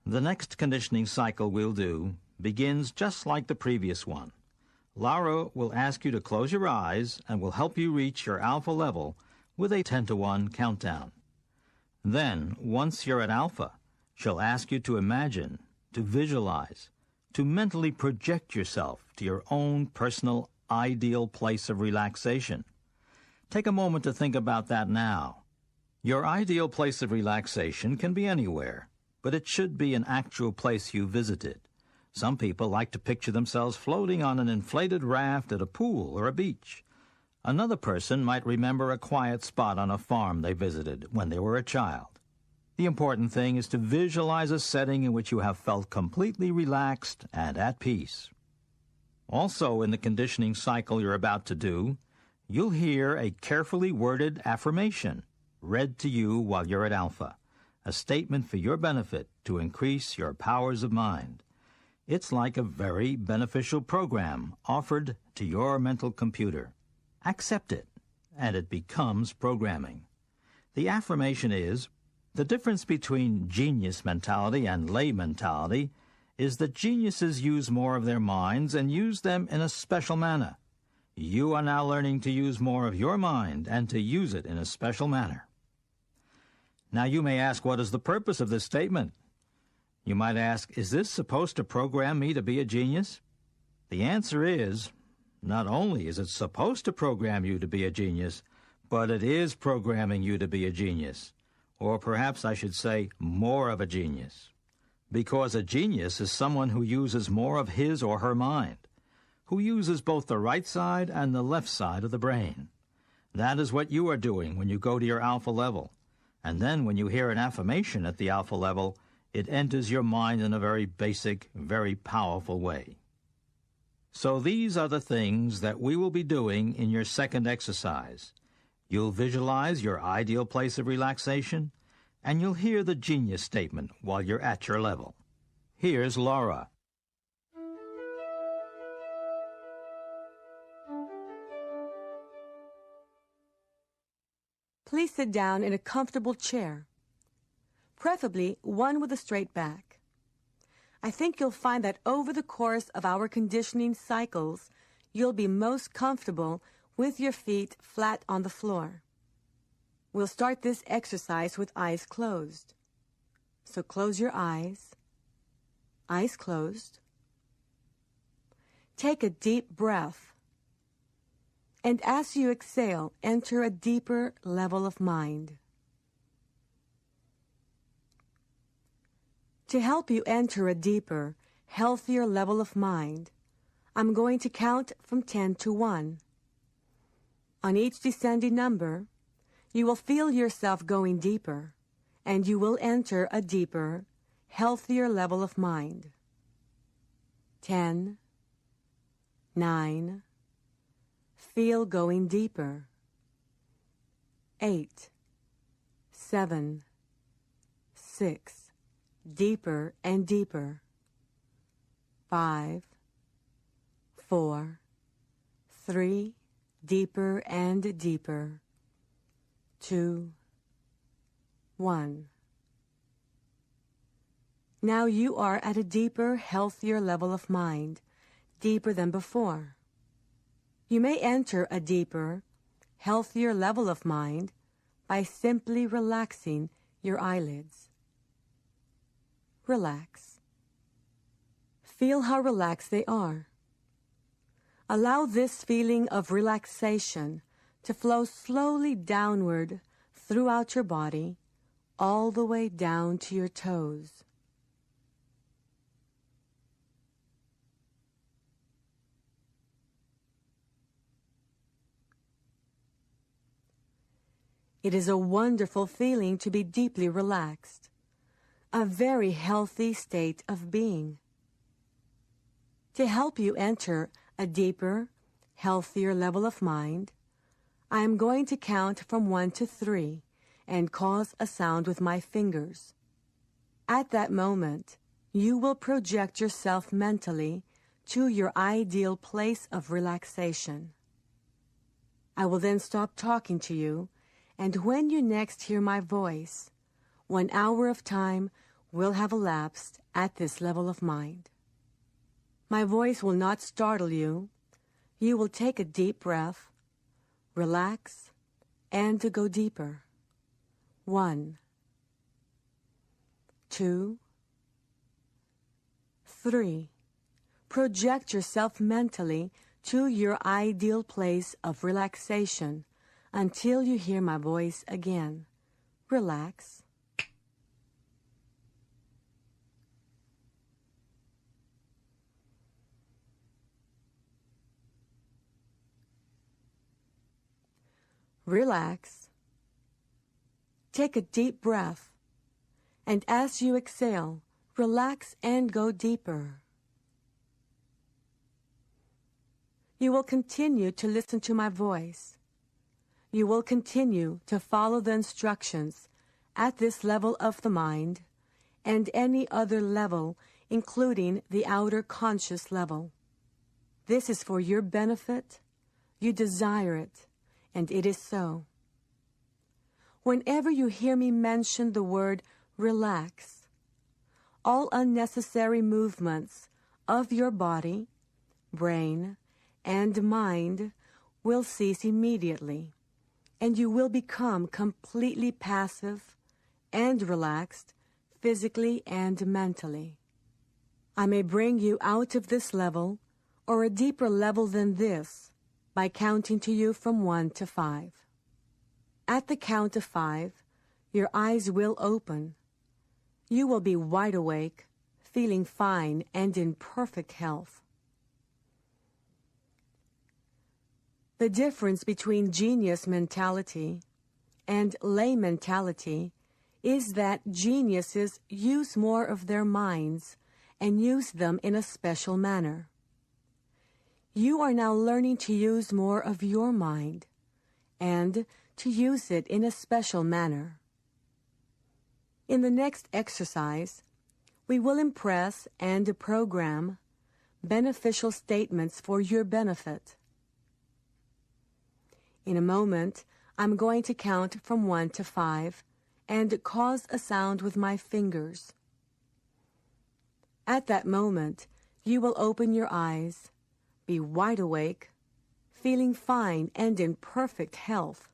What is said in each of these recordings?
The next conditioning cycle we'll do begins just like the previous one. Laura will ask you to close your eyes and will help you reach your alpha level with a 10-to-1 countdown. Then, once you're at alpha, she'll ask you to imagine, to visualize, to mentally project yourself to your own personal ideal place of relaxation. Take a moment to think about that now. Your ideal place of relaxation can be anywhere, but it should be an actual place you visited. Some people like to picture themselves floating on an inflated raft at a pool or a beach. Another person might remember a quiet spot on a farm they visited when they were a child. The important thing is to visualize a setting in which you have felt completely relaxed and at peace. Also, in the conditioning cycle you're about to do, you'll hear a carefully worded affirmation read to you while you're at alpha, a statement for your benefit to increase your powers of mind. It's like a very beneficial program offered to your mental computer. Accept it, and it becomes programming. The affirmation is, the difference between genius mentality and lay mentality is that geniuses use more of their minds and use them in a special manner. You are now learning to use more of your mind and to use it in a special manner. Now you may ask, what is the purpose of this statement? You might ask, is this supposed to program me to be a genius? The answer is, not only is it supposed to program you to be a genius, but it is programming you to be a genius. Or perhaps I should say, more of a genius. Because a genius is someone who uses more of his or her mind, who uses both the right side and the left side of the brain. That is what you are doing when you go to your alpha level. And then when you hear an affirmation at the alpha level, it enters your mind in a very basic, very powerful way. So these are the things that we will be doing in your second exercise. You'll visualize your ideal place of relaxation, and you'll hear the genius statement while you're at your level. Here's Laura. Please sit down in a comfortable chair, preferably one with a straight back. I think you'll find that over the course of our conditioning cycles, you'll be most comfortable with your feet flat on the floor. We'll start this exercise with eyes closed. So close your eyes closed. Take a deep breath. And as you exhale, enter a deeper level of mind. To help you enter a deeper, healthier level of mind, I'm going to count from 10 to 1. On each descending number, you will feel yourself going deeper, and you will enter a deeper, healthier level of mind. 10, 9, feel going deeper. 8, 7, 6, deeper and deeper. 5, 4, 3, deeper and deeper. 2, 1. Now you are at a deeper, healthier level of mind, deeper than before. You may enter a deeper, healthier level of mind by simply relaxing your eyelids. Relax. Feel how relaxed they are. Allow this feeling of relaxation to flow slowly downward throughout your body, all the way down to your toes. It is a wonderful feeling to be deeply relaxed, a very healthy state of being. To help you enter a deeper, healthier level of mind, I am going to count from 1 to 3 and cause a sound with my fingers. At that moment, you will project yourself mentally to your ideal place of relaxation. I will then stop talking to you, and when you next hear my voice, 1 hour of time will have elapsed at this level of mind. My voice will not startle you. You will take a deep breath, relax, and to go deeper. 1, 2, 3. Project yourself mentally to your ideal place of relaxation until you hear my voice again. Relax. Relax. Take a deep breath, and as you exhale, relax and go deeper. You will continue to listen to my voice. You will continue to follow the instructions at this level of the mind and any other level, including the outer conscious level. This is for your benefit. You desire it, and it is so. Whenever you hear me mention the word relax, all unnecessary movements of your body, brain, and mind will cease immediately, and you will become completely passive and relaxed physically and mentally. I may bring you out of this level or a deeper level than this by counting to you from 1 to 5. At the count of 5, your eyes will open. You will be wide awake, feeling fine and in perfect health. The difference between genius mentality and lay mentality is that geniuses use more of their minds and use them in a special manner. You are now learning to use more of your mind and to use it in a special manner. In the next exercise, we will impress and program beneficial statements for your benefit. In a moment, I'm going to count from 1 to 5 and cause a sound with my fingers. At that moment, you will open your eyes, be wide awake, feeling fine and in perfect health,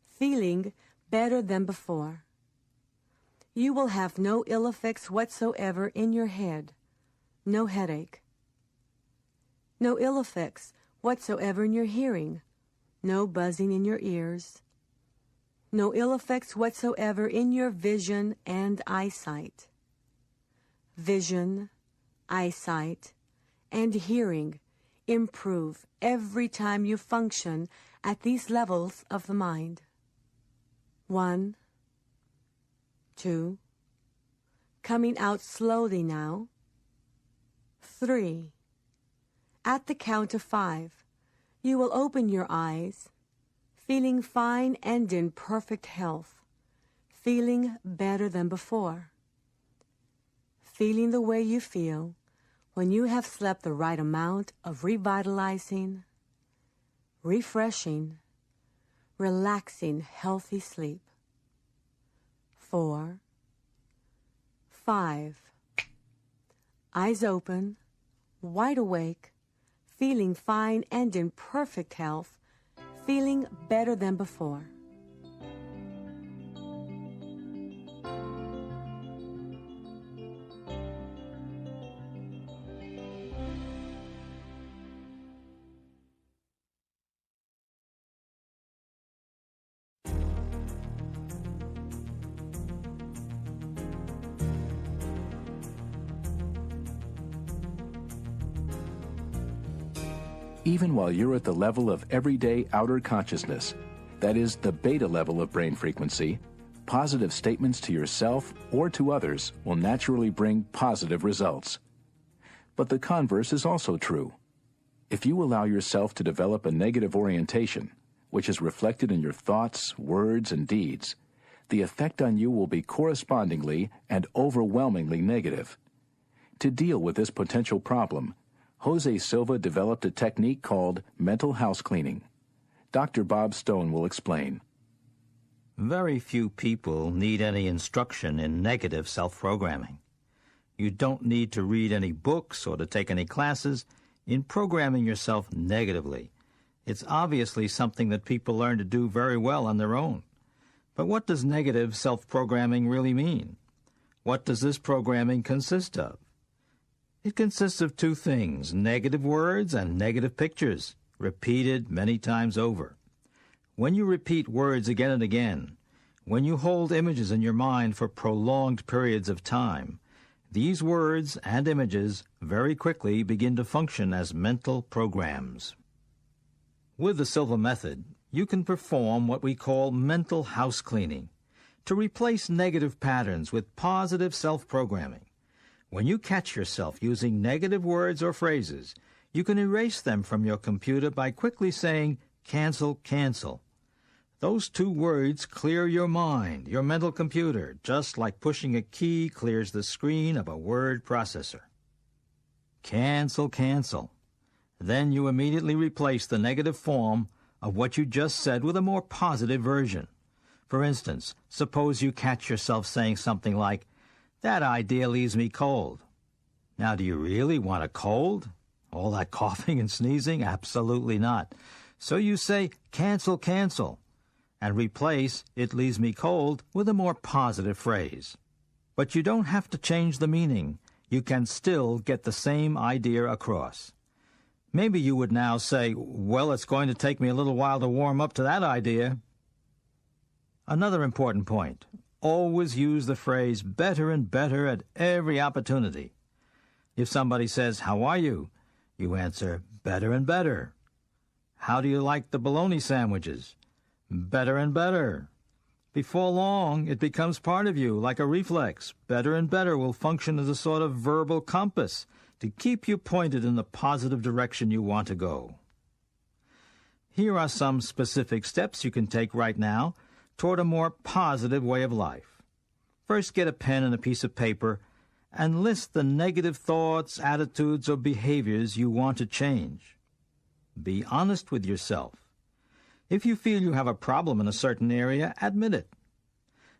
feeling better than before. You will have no ill effects whatsoever in your head, no headache. No ill effects whatsoever in your hearing, no buzzing in your ears. No ill effects whatsoever in your vision and eyesight. Vision, eyesight, and hearing improve every time you function at these levels of the mind. 1, 2, coming out slowly now. 3. At the count of 5, you will open your eyes, feeling fine and in perfect health, feeling better than before. Feeling the way you feel when you have slept the right amount of revitalizing, refreshing, relaxing, healthy sleep. 4, 5. Eyes open, wide awake, feeling fine and in perfect health, feeling better than before. Even while you're at the level of everyday outer consciousness, that is, the beta level of brain frequency, positive statements to yourself or to others will naturally bring positive results. But the converse is also true. If you allow yourself to develop a negative orientation, which is reflected in your thoughts, words, and deeds, the effect on you will be correspondingly and overwhelmingly negative. To deal with this potential problem, Jose Silva developed a technique called mental house cleaning. Dr. Bob Stone will explain. Very few people need any instruction in negative self-programming. You don't need to read any books or to take any classes in programming yourself negatively. It's obviously something that people learn to do very well on their own. But what does negative self-programming really mean? What does this programming consist of? It consists of two things, negative words and negative pictures, repeated many times over. When you repeat words again and again, when you hold images in your mind for prolonged periods of time, these words and images very quickly begin to function as mental programs. With the Silva method, you can perform what we call mental house cleaning to replace negative patterns with positive self-programming. When you catch yourself using negative words or phrases, you can erase them from your computer by quickly saying, "Cancel, cancel." Those two words clear your mind, your mental computer, just like pushing a key clears the screen of a word processor. Cancel, cancel. Then you immediately replace the negative form of what you just said with a more positive version. For instance, suppose you catch yourself saying something like, "That idea leaves me cold." Now, do you really want a cold? All that coughing and sneezing? Absolutely not. So you say, "Cancel, cancel," and replace "it leaves me cold" with a more positive phrase. But you don't have to change the meaning. You can still get the same idea across. Maybe you would now say, "Well, it's going to take me a little while to warm up to that idea." Another important point, always use the phrase "better and better" at every opportunity. If somebody says, "How are you?" you answer, "Better and better." "How do you like the bologna sandwiches?" "Better and better." Before long, it becomes part of you, like a reflex. "Better and better" will function as a sort of verbal compass to keep you pointed in the positive direction you want to go. Here are some specific steps you can take right now toward a more positive way of life. First, get a pen and a piece of paper and list the negative thoughts, attitudes, or behaviors you want to change. Be honest with yourself. If you feel you have a problem in a certain area, admit it.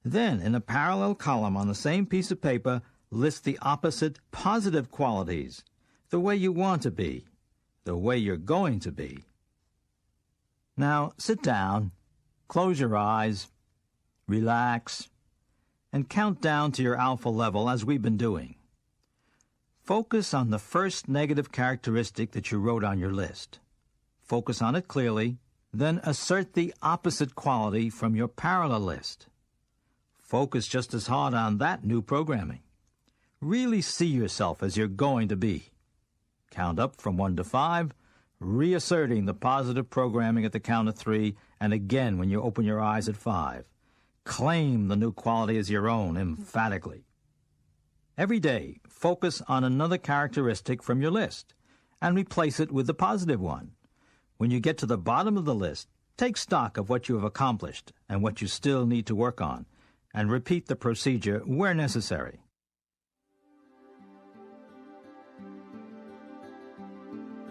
Then, in a parallel column on the same piece of paper, list the opposite positive qualities, the way you want to be, the way you're going to be. Now, sit down, close your eyes, relax, and count down to your alpha level as we've been doing. Focus on the first negative characteristic that you wrote on your list. Focus on it clearly, then assert the opposite quality from your parallel list. Focus just as hard on that new programming. Really see yourself as you're going to be. Count up from 1 to 5, reasserting the positive programming at the count of 3, and again when you open your eyes at 5. Claim the new quality as your own emphatically. Every day, focus on another characteristic from your list and replace it with the positive one. When you get to the bottom of the list, take stock of what you have accomplished and what you still need to work on, and repeat the procedure where necessary.